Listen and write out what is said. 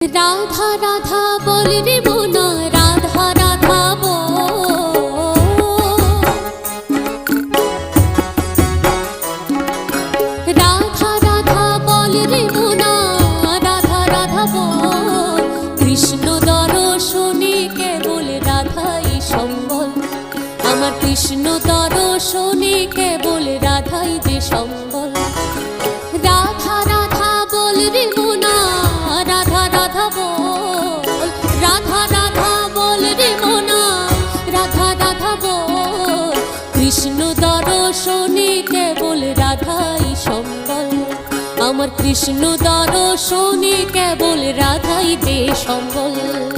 রাধা রাধা বল রে মোনা, রাধা রাধা বল। রাধা রাধা বল রে মোনা, রাধা রাধা বল। কৃষ্ণ দর্শনে কেবল রাধাই সম্বল, আমার কৃষ্ণ দর্শনে কেবল রাধাই যে সম্বল। রাধা রাধা বল রে মোনা, রাধা রাধা বল। রাধা রাধা বল রে মোনা, রাধা রাধা বল। কৃষ্ণ দর্শনে কেবল রাধাই সম্বল, আমার কৃষ্ণ দর্শনে কেবল রাধাই যে সম্বল।